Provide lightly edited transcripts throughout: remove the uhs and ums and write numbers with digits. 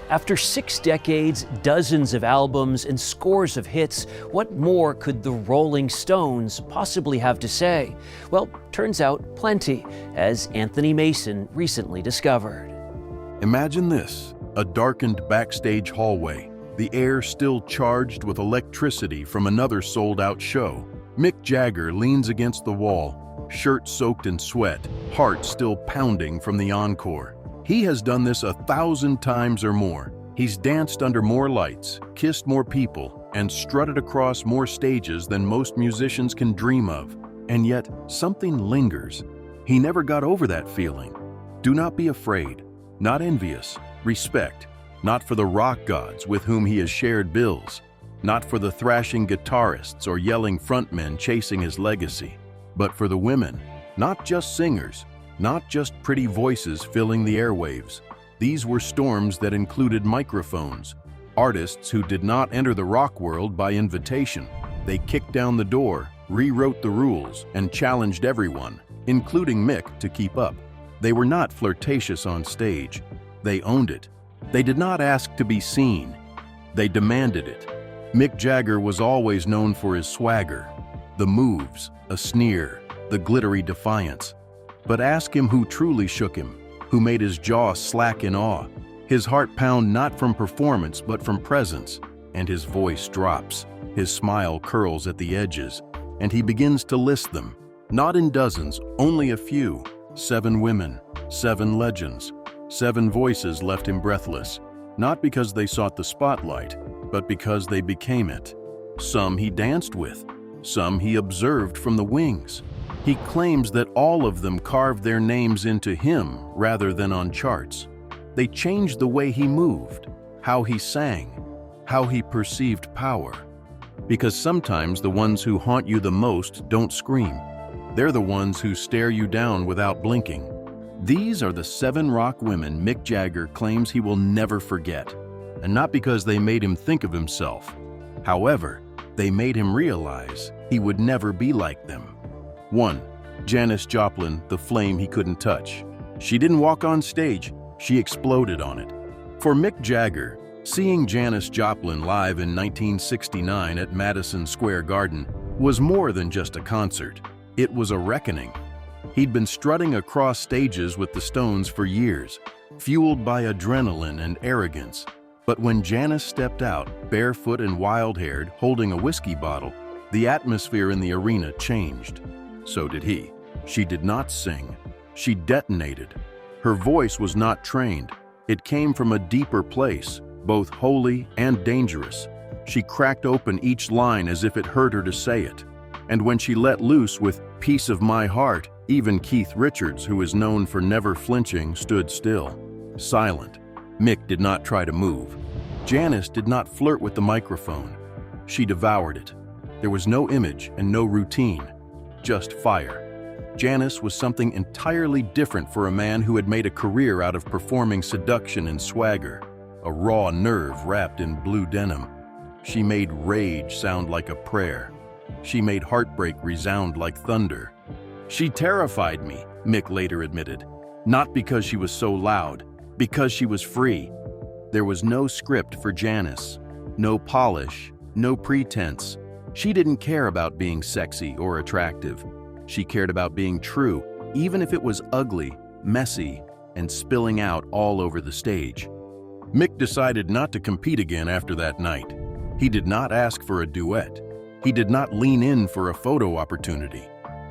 After 6 decades, dozens of albums, and scores of hits, what more could the Rolling Stones possibly have to say? Well, turns out plenty, as Anthony Mason recently discovered. Imagine this, a darkened backstage hallway, the air still charged with electricity from another sold-out show. Mick Jagger leans against the wall, shirt soaked in sweat, heart still pounding from the encore. He has done this 1,000 times or more. He's danced under more lights, kissed more people, and strutted across more stages than most musicians can dream of. And yet, something lingers. He never got over that feeling. Do not be afraid, not envious, respect, not for the rock gods with whom he has shared bills, not for the thrashing guitarists or yelling frontmen chasing his legacy, but for the women, not just singers, not just pretty voices filling the airwaves. These were storms that included microphones, artists who did not enter the rock world by invitation. They kicked down the door, rewrote the rules, and challenged everyone, including Mick, to keep up. They were not flirtatious on stage. They owned it. They did not ask to be seen. They demanded it. Mick Jagger was always known for his swagger, the moves, a sneer, the glittery defiance. But ask him who truly shook him, who made his jaw slack in awe, his heart pound not from performance but from presence, and his voice drops, his smile curls at the edges, and he begins to list them, not in dozens, only a few. 7 women, 7 legends, 7 voices left him breathless, not because they sought the spotlight, but because they became it. Some he danced with, some he observed from the wings. He claims that all of them carved their names into him rather than on charts. They changed the way he moved, how he sang, how he perceived power. Because sometimes the ones who haunt you the most don't scream. They're the ones who stare you down without blinking. These are the 7 rock women Mick Jagger claims he will never forget. And not because they made him think of himself. However, they made him realize he would never be like them. 1. Janice Joplin, the flame he couldn't touch. She didn't walk on stage, she exploded on it. For Mick Jagger, seeing Janice Joplin live in 1969 at Madison Square Garden was more than just a concert. It was a reckoning. He'd been strutting across stages with the Stones for years, fueled by adrenaline and arrogance. But when Janis stepped out, barefoot and wild-haired, holding a whiskey bottle, the atmosphere in the arena changed. So did he. She did not sing. She detonated. Her voice was not trained. It came from a deeper place, both holy and dangerous. She cracked open each line as if it hurt her to say it. And when she let loose with "Piece of My Heart," even Keith Richards, who is known for never flinching, stood still, silent. Mick did not try to move. Janis did not flirt with the microphone. She devoured it. There was no image and no routine. Just fire. Janis was something entirely different for a man who had made a career out of performing seduction and swagger, a raw nerve wrapped in blue denim. She made rage sound like a prayer. She made heartbreak resound like thunder. She terrified me, Mick later admitted, not because she was so loud, because she was free. There was no script for Janis, no polish, no pretense. She didn't care about being sexy or attractive. She cared about being true, even if it was ugly, messy, and spilling out all over the stage. Mick decided not to compete again after that night. He did not ask for a duet. He did not lean in for a photo opportunity.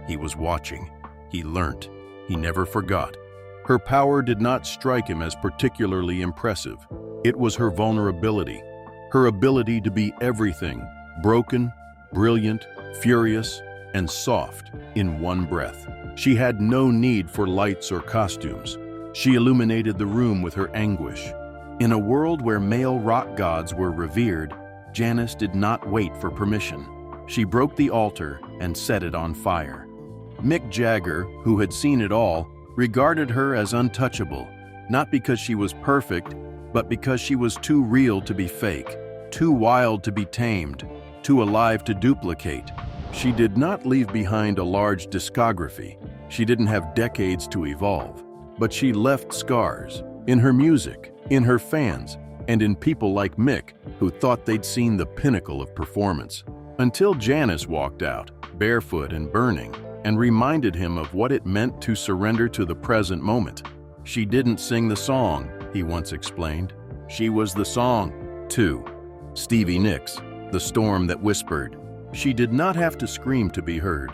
He was watching. He learnt. He never forgot. Her power did not strike him as particularly impressive. It was her vulnerability, her ability to be everything, broken, brilliant, furious, and soft in one breath. She had no need for lights or costumes. She illuminated the room with her anguish. In a world where male rock gods were revered, Janis did not wait for permission. She broke the altar and set it on fire. Mick Jagger, who had seen it all, regarded her as untouchable, not because she was perfect, but because she was too real to be fake, too wild to be tamed, too alive to duplicate. She did not leave behind a large discography. She didn't have decades to evolve, but she left scars in her music, in her fans, and in people like Mick, who thought they'd seen the pinnacle of performance. Until Janis walked out, barefoot and burning, and reminded him of what it meant to surrender to the present moment. "She didn't sing the song," he once explained. "She was the song." 2. Stevie Nicks, the storm that whispered. She did not have to scream to be heard.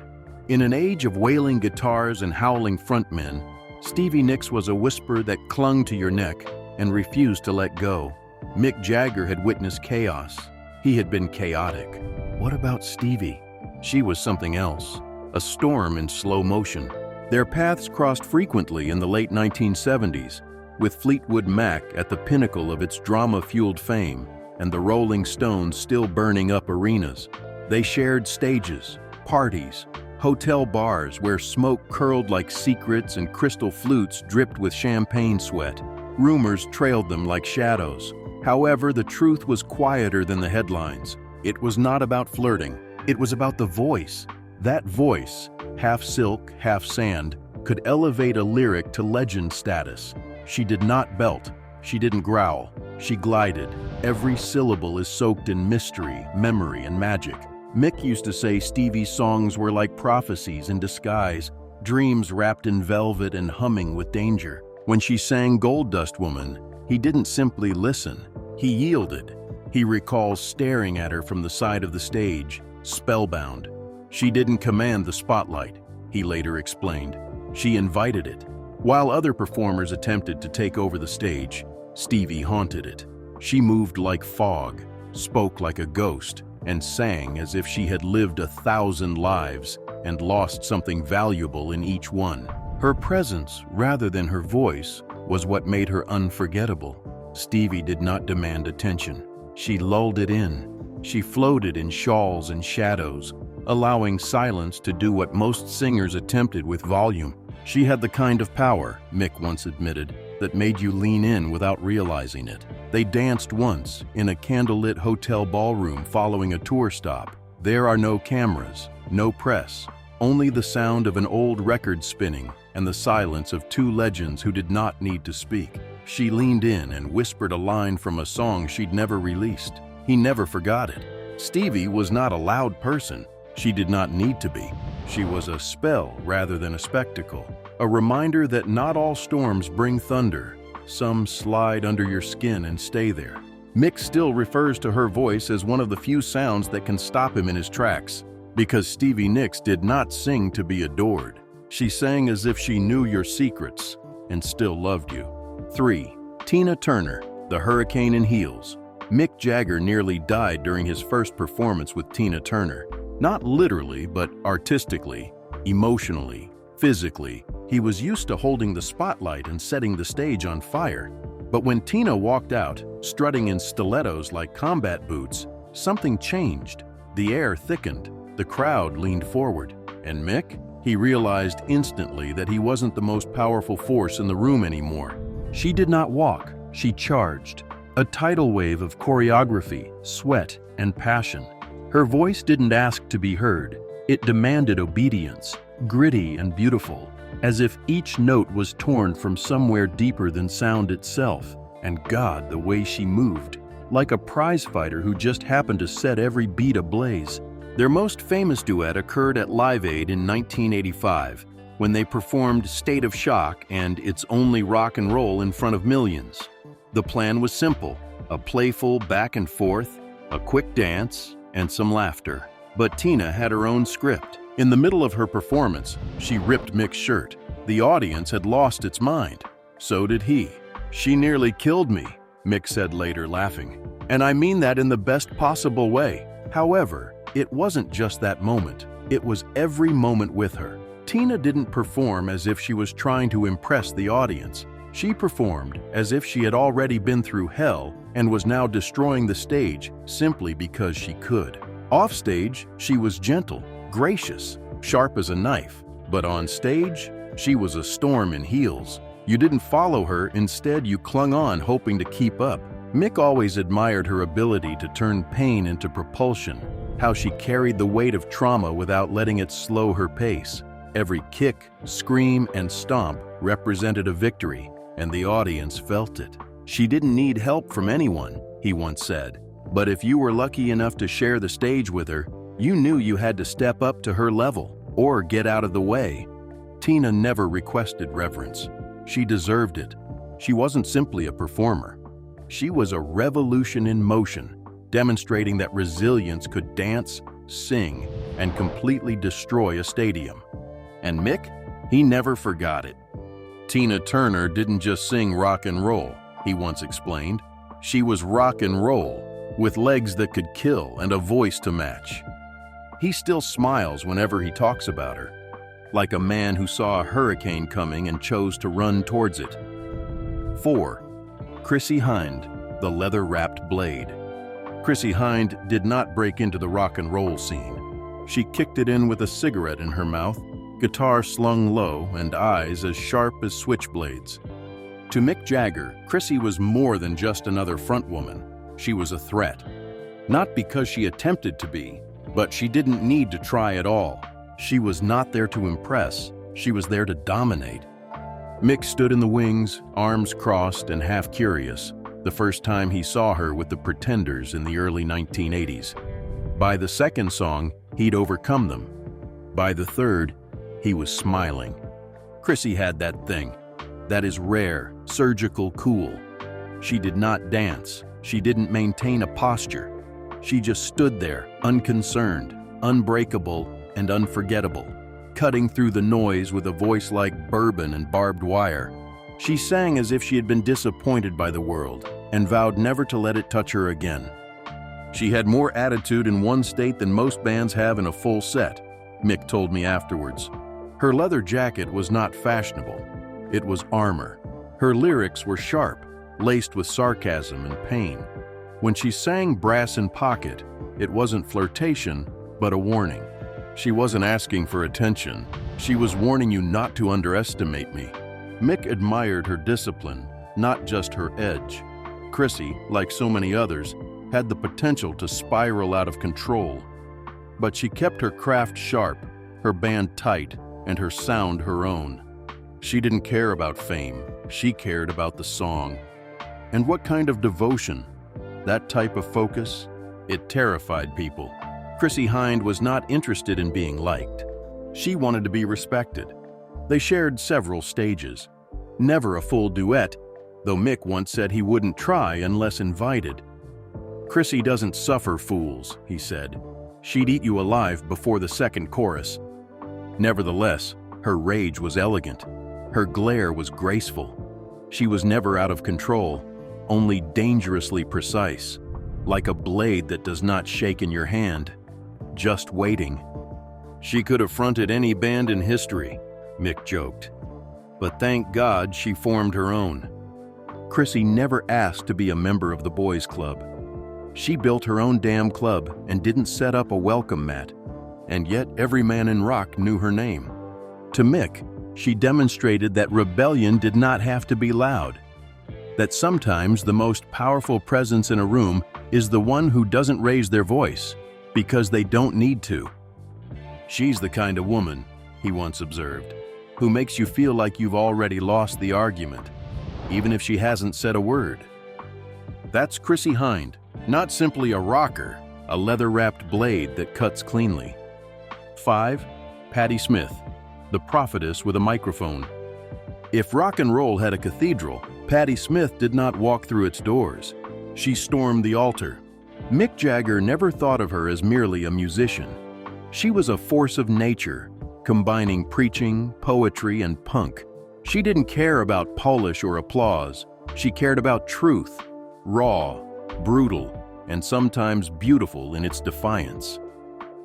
In an age of wailing guitars and howling frontmen, Stevie Nicks was a whisper that clung to your neck and refused to let go. Mick Jagger had witnessed chaos. He had been chaotic. What about Stevie? She was something else, a storm in slow motion. Their paths crossed frequently in the late 1970s, with Fleetwood Mac at the pinnacle of its drama-fueled fame and the Rolling Stones still burning up arenas. They shared stages, parties, hotel bars where smoke curled like secrets and crystal flutes dripped with champagne sweat. Rumors trailed them like shadows. However, the truth was quieter than the headlines. It was not about flirting. It was about the voice. That voice, half silk, half sand, could elevate a lyric to legend status. She did not belt. She didn't growl. She glided. Every syllable is soaked in mystery, memory, and magic. Mick used to say Stevie's songs were like prophecies in disguise, dreams wrapped in velvet and humming with danger. When she sang Gold Dust Woman, he didn't simply listen. He yielded. He recalls staring at her from the side of the stage, spellbound. She didn't command the spotlight, he later explained. She invited it. While other performers attempted to take over the stage, Stevie haunted it. She moved like fog, spoke like a ghost, and sang as if she had lived 1,000 lives and lost something valuable in each one. Her presence, rather than her voice, was what made her unforgettable. Stevie did not demand attention. She lulled it in. She floated in shawls and shadows, allowing silence to do what most singers attempted with volume. She had the kind of power, Mick once admitted, that made you lean in without realizing it. They danced once in a candlelit hotel ballroom following a tour stop. There are no cameras, no press, only the sound of an old record spinning and the silence of two legends who did not need to speak. She leaned in and whispered a line from a song she'd never released. He never forgot it. Stevie was not a loud person. She did not need to be. She was a spell rather than a spectacle, a reminder that not all storms bring thunder. Some slide under your skin and stay there. Mick still refers to her voice as one of the few sounds that can stop him in his tracks, because Stevie Nicks did not sing to be adored. She sang as if she knew your secrets and still loved you. 3. Tina Turner, the Hurricane in Heels. Mick Jagger nearly died during his first performance with Tina Turner. Not literally, but artistically, emotionally, physically. He was used to holding the spotlight and setting the stage on fire. But when Tina walked out, strutting in stilettos like combat boots, something changed. The air thickened. The crowd leaned forward. And Mick? He realized instantly that he wasn't the most powerful force in the room anymore. She did not walk. She charged. A tidal wave of choreography, sweat, and passion. Her voice didn't ask to be heard. It demanded obedience, gritty and beautiful, as if each note was torn from somewhere deeper than sound itself. And God, the way she moved, like a prizefighter who just happened to set every beat ablaze. Their most famous duet occurred at Live Aid in 1985, when they performed State of Shock and It's Only Rock and Roll in front of millions. The plan was simple, a playful back and forth, a quick dance, and some laughter. But Tina had her own script. In the middle of her performance, she ripped Mick's shirt. The audience had lost its mind. So did he. "She nearly killed me," Mick said later, laughing. "And I mean that in the best possible way." However, it wasn't just that moment. It was every moment with her. Tina didn't perform as if she was trying to impress the audience. She performed as if she had already been through hell and was now destroying the stage simply because she could. Offstage, she was gentle, gracious, sharp as a knife. But on stage, she was a storm in heels. You didn't follow her, instead you clung on hoping to keep up. Mick always admired her ability to turn pain into propulsion, how she carried the weight of trauma without letting it slow her pace. Every kick, scream, and stomp represented a victory, and the audience felt it. She didn't need help from anyone, he once said. But if you were lucky enough to share the stage with her, you knew you had to step up to her level or get out of the way. Tina never requested reverence. She deserved it. She wasn't simply a performer. She was a revolution in motion, demonstrating that resilience could dance, sing, and completely destroy a stadium. And Mick? He never forgot it. Tina Turner didn't just sing rock and roll, he once explained. She was rock and roll, with legs that could kill and a voice to match. He still smiles whenever he talks about her, like a man who saw a hurricane coming and chose to run towards it. 4. Chrissy Hind, the leather-wrapped blade. Chrissy Hind did not break into the rock and roll scene. She kicked it in with a cigarette in her mouth, guitar slung low, and eyes as sharp as switchblades. To Mick Jagger, Chrissy was more than just another frontwoman. She was a threat. Not because she attempted to be, but she didn't need to try at all. She was not there to impress. She was there to dominate. Mick stood in the wings, arms crossed and half curious, the first time he saw her with the Pretenders in the early 1980s. By the second song, he'd overcome them. By the third, he was smiling. Chrissy had that thing. That is rare, surgical cool. She did not dance. She didn't maintain a posture. She just stood there, unconcerned, unbreakable, and unforgettable, cutting through the noise with a voice like bourbon and barbed wire. She sang as if she had been disappointed by the world and vowed never to let it touch her again. She had more attitude in one state than most bands have in a full set, Mick told me afterwards. Her leather jacket was not fashionable. It was armor. Her lyrics were sharp, laced with sarcasm and pain. When she sang Brass in Pocket, it wasn't flirtation, but a warning. She wasn't asking for attention. She was warning you not to underestimate me. Mick admired her discipline, not just her edge. Chrissy, like so many others, had the potential to spiral out of control. But she kept her craft sharp, her band tight, and her sound her own. She didn't care about fame. She cared about the song. And what kind of devotion? That type of focus? It terrified people. Chrissy Hind was not interested in being liked. She wanted to be respected. They shared several stages. Never a full duet, though Mick once said he wouldn't try unless invited. Chrissy doesn't suffer fools, he said. She'd eat you alive before the second chorus. Nevertheless, her rage was elegant. Her glare was graceful. She was never out of control, only dangerously precise, like a blade that does not shake in your hand, just waiting. She could have fronted any band in history, Mick joked. But thank God she formed her own. Chrissy never asked to be a member of the boys' club. She built her own damn club and didn't set up a welcome mat. And yet every man in rock knew her name. To Mick, she demonstrated that rebellion did not have to be loud. That sometimes the most powerful presence in a room is the one who doesn't raise their voice, because they don't need to. She's the kind of woman, he once observed, who makes you feel like you've already lost the argument, even if she hasn't said a word. That's Chrissy Hind, not simply a rocker, a leather-wrapped blade that cuts cleanly. 5. Patti Smith, the prophetess with a microphone. If rock and roll had a cathedral, Patti Smith did not walk through its doors. She stormed the altar. Mick Jagger never thought of her as merely a musician. She was a force of nature, combining preaching, poetry, and punk. She didn't care about polish or applause. She cared about truth, raw, brutal, and sometimes beautiful in its defiance.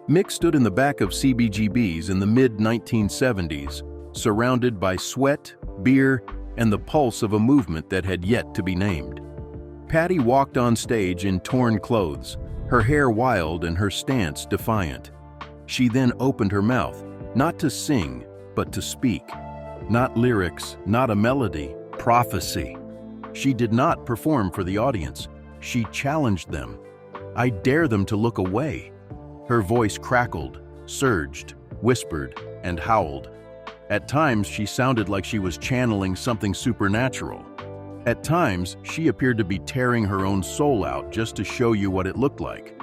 Mick stood in the back of CBGB's in the mid-1970s, surrounded by sweat, beer, and the pulse of a movement that had yet to be named. Patti walked on stage in torn clothes, her hair wild and her stance defiant. She then opened her mouth, not to sing, but to speak. Not lyrics, not a melody, prophecy. She did not perform for the audience. She challenged them. I dare them to look away. Her voice crackled, surged, whispered, and howled. At times, she sounded like she was channeling something supernatural. At times, she appeared to be tearing her own soul out just to show you what it looked like.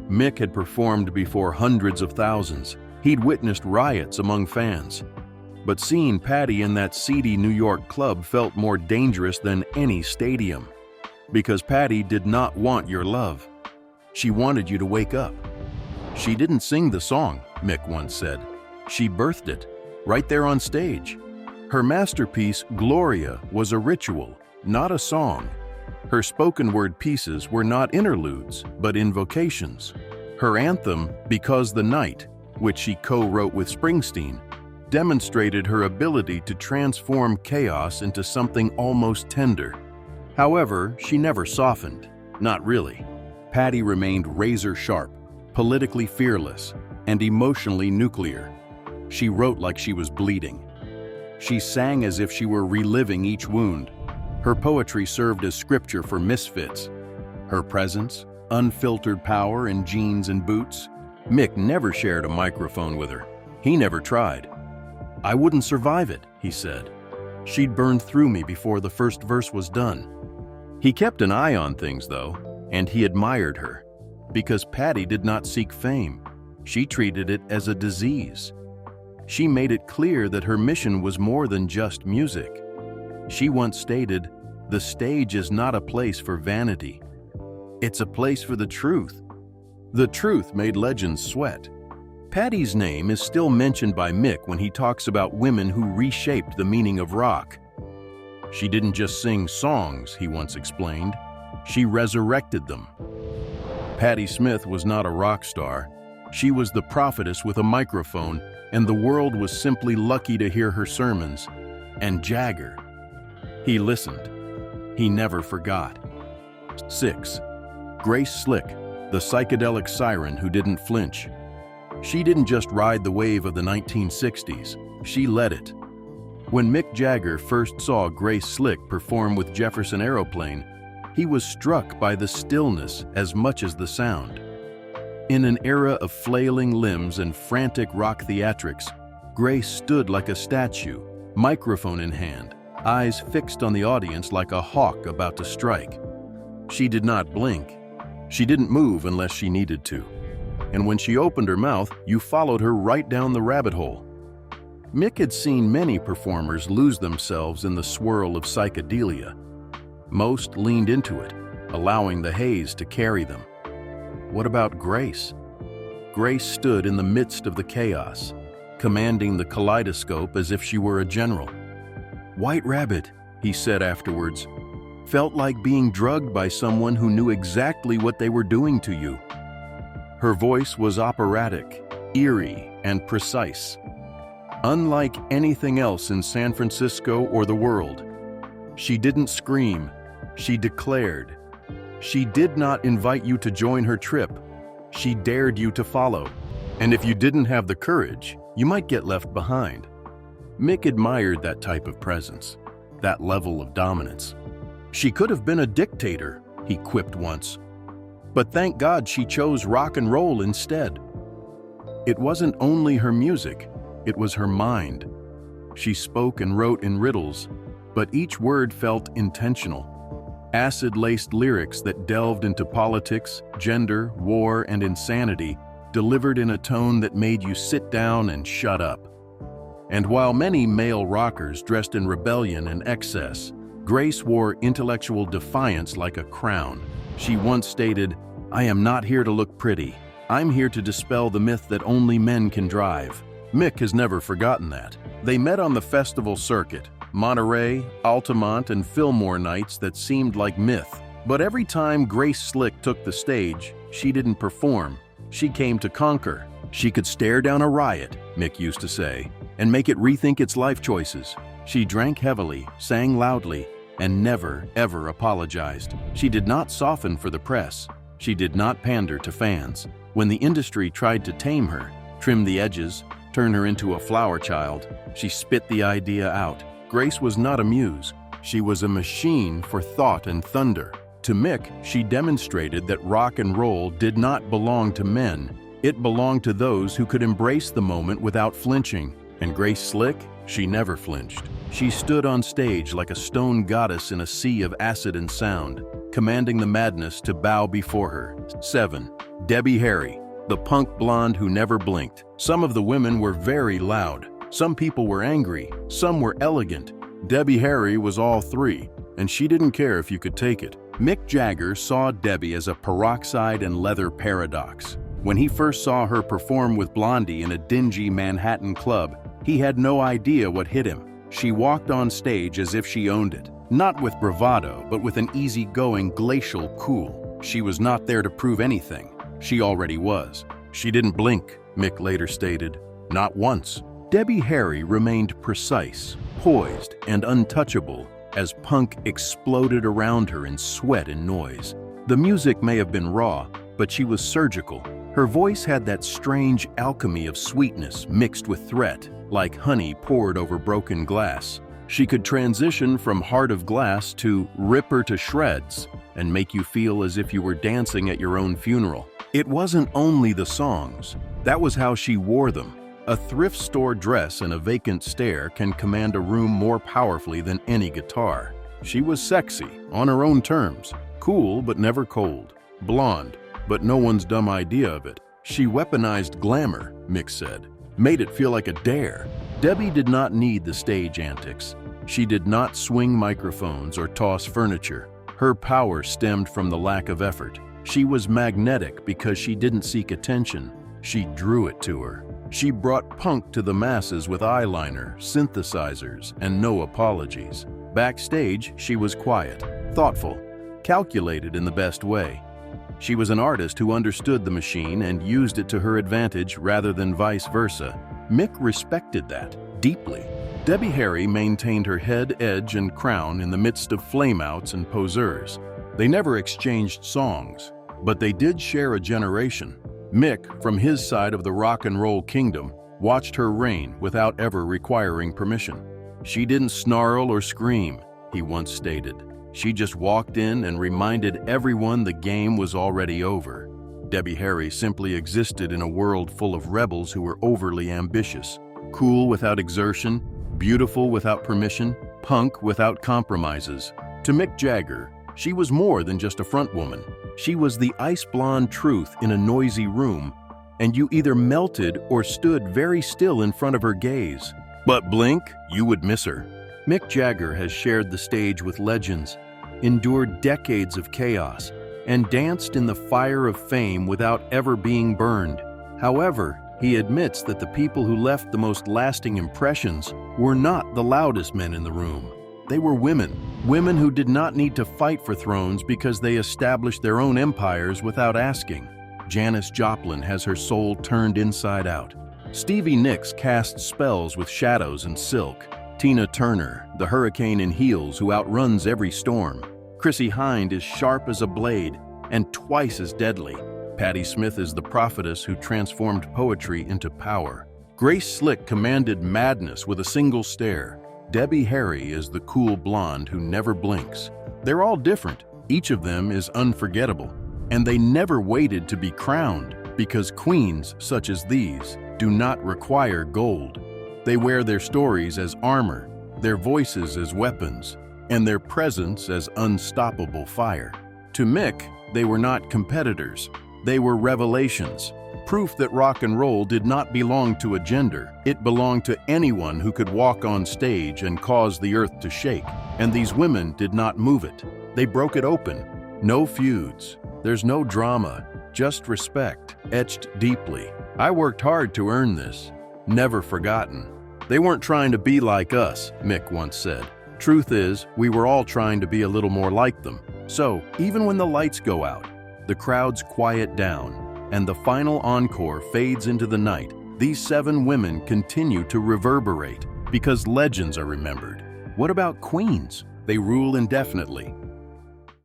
Mick had performed before hundreds of thousands. He'd witnessed riots among fans. But seeing Patti in that seedy New York club felt more dangerous than any stadium. Because Patti did not want your love. She wanted you to wake up. She didn't sing the song, Mick once said. She birthed it, right there on stage. Her masterpiece, Gloria, was a ritual, not a song. Her spoken word pieces were not interludes, but invocations. Her anthem, Because the Night, which she co-wrote with Springsteen, demonstrated her ability to transform chaos into something almost tender. However, she never softened. Not really. Patti remained razor-sharp, politically fearless, and emotionally nuclear. She wrote like she was bleeding. She sang as if she were reliving each wound. Her poetry served as scripture for misfits. Her presence, unfiltered power in jeans and boots. Mick never shared a microphone with her. He never tried. "I wouldn't survive it," he said. "She'd burn through me before the first verse was done." He kept an eye on things, though, and he admired her. Because Patti did not seek fame. She treated it as a disease. She made it clear that her mission was more than just music. She once stated, "The stage is not a place for vanity. It's a place for the truth." The truth made legends sweat. Patti's name is still mentioned by Mick when he talks about women who reshaped the meaning of rock. "She didn't just sing songs," he once explained. "She resurrected them." Patti Smith was not a rock star. She was the prophetess with a microphone, and the world was simply lucky to hear her sermons. And Jagger. He listened. He never forgot. 6. Grace Slick, the psychedelic siren who didn't flinch. She didn't just ride the wave of the 1960s, she led it. When Mick Jagger first saw Grace Slick perform with Jefferson Aeroplane, he was struck by the stillness as much as the sound. In an era of flailing limbs and frantic rock theatrics, Grace stood like a statue, microphone in hand, eyes fixed on the audience like a hawk about to strike. She did not blink. She didn't move unless she needed to. And when she opened her mouth, you followed her right down the rabbit hole. Mick had seen many performers lose themselves in the swirl of psychedelia. Most leaned into it, allowing the haze to carry them. What about Grace? Grace stood in the midst of the chaos, commanding the kaleidoscope as if she were a general. "White Rabbit," he said afterwards, "felt like being drugged by someone who knew exactly what they were doing to you." Her voice was operatic, eerie, and precise. Unlike anything else in San Francisco or the world. She didn't scream, she declared. She did not invite you to join her trip. She dared you to follow. And if you didn't have the courage, you might get left behind. Mick admired that type of presence, that level of dominance. "She could have been a dictator," he quipped once. "But thank God she chose rock and roll instead." It wasn't only her music, it was her mind. She spoke and wrote in riddles, but each word felt intentional. Acid-laced lyrics that delved into politics, gender, war, and insanity, delivered in a tone that made you sit down and shut up. And while many male rockers dressed in rebellion and excess, Grace wore intellectual defiance like a crown. She once stated, "I am not here to look pretty. I'm here to dispel the myth that only men can drive." Mick has never forgotten that. They met on the festival circuit, Monterey, Altamont, and Fillmore nights that seemed like myth. But every time Grace Slick took the stage, she didn't perform. She came to conquer. She could stare down a riot, Mick used to say, and make it rethink its life choices. She drank heavily, sang loudly, and never, ever apologized. She did not soften for the press. She did not pander to fans. When the industry tried to tame her, trim the edges, turn her into a flower child, she spit the idea out. Grace was not a muse. She was a machine for thought and thunder. To Mick, she demonstrated that rock and roll did not belong to men. It belonged to those who could embrace the moment without flinching. And Grace Slick, she never flinched. She stood on stage like a stone goddess in a sea of acid and sound, commanding the madness to bow before her. 7. Debbie Harry, the punk blonde who never blinked. Some of the women were very loud. Some people were angry. Some were elegant. Debbie Harry was all three, and she didn't care if you could take it. Mick Jagger saw Debbie as a peroxide and leather paradox. When he first saw her perform with Blondie in a dingy Manhattan club, he had no idea what hit him. She walked on stage as if she owned it. Not with bravado, but with an easygoing, glacial cool. She was not there to prove anything. She already was. She didn't blink, Mick later stated. Not once. Debbie Harry remained precise, poised, and untouchable as punk exploded around her in sweat and noise. The music may have been raw, but she was surgical. Her voice had that strange alchemy of sweetness mixed with threat, like honey poured over broken glass. She could transition from heart of glass to rip her to shreds and make you feel as if you were dancing at your own funeral. It wasn't only the songs. That was how she wore them. A thrift store dress and a vacant stare can command a room more powerfully than any guitar. She was sexy, on her own terms, cool but never cold, blonde, but no one's dumb idea of it. She weaponized glamour, Mick said, made it feel like a dare. Debbie did not need the stage antics. She did not swing microphones or toss furniture. Her power stemmed from the lack of effort. She was magnetic because she didn't seek attention. She drew it to her. She brought punk to the masses with eyeliner, synthesizers, and no apologies. Backstage, she was quiet, thoughtful, calculated in the best way. She was an artist who understood the machine and used it to her advantage rather than vice versa. Mick respected that deeply. Debbie Harry maintained her head, edge, and crown in the midst of flameouts and poseurs. They never exchanged songs, but they did share a generation. Mick, from his side of the rock and roll kingdom, watched her reign without ever requiring permission. She didn't snarl or scream, he once stated. She just walked in and reminded everyone the game was already over. Debbie Harry simply existed in a world full of rebels who were overly ambitious, cool without exertion, beautiful without permission, punk without compromises. To Mick Jagger, she was more than just a frontwoman. She was the ice-blonde truth in a noisy room, and you either melted or stood very still in front of her gaze. But blink, you would miss her. Mick Jagger has shared the stage with legends, endured decades of chaos, and danced in the fire of fame without ever being burned. However, he admits that the people who left the most lasting impressions were not the loudest men in the room. They were women who did not need to fight for thrones because they established their own empires without asking. Janice Joplin has her soul turned inside out. Stevie Nicks casts spells with shadows and silk. Tina Turner, the hurricane in heels who outruns every storm. Chrissy Hind is sharp as a blade and twice as deadly. Patti Smith is the prophetess who transformed poetry into power. Grace Slick commanded madness with a single stare. Debbie Harry is the cool blonde who never blinks. They're all different. Each of them is unforgettable. And they never waited to be crowned because queens such as these do not require gold. They wear their stories as armor, their voices as weapons, and their presence as unstoppable fire. To Mick, they were not competitors. They were revelations. Proof that rock and roll did not belong to a gender. It belonged to anyone who could walk on stage and cause the earth to shake. And these women did not move it. They broke it open. No feuds. There's no drama, just respect, etched deeply. I worked hard to earn this. Never forgotten. They weren't trying to be like us, Mick once said. Truth is, we were all trying to be a little more like them. So, even when the lights go out, the crowds quiet down, and the final encore fades into the night, these 7 women continue to reverberate because legends are remembered. What about queens? They rule indefinitely.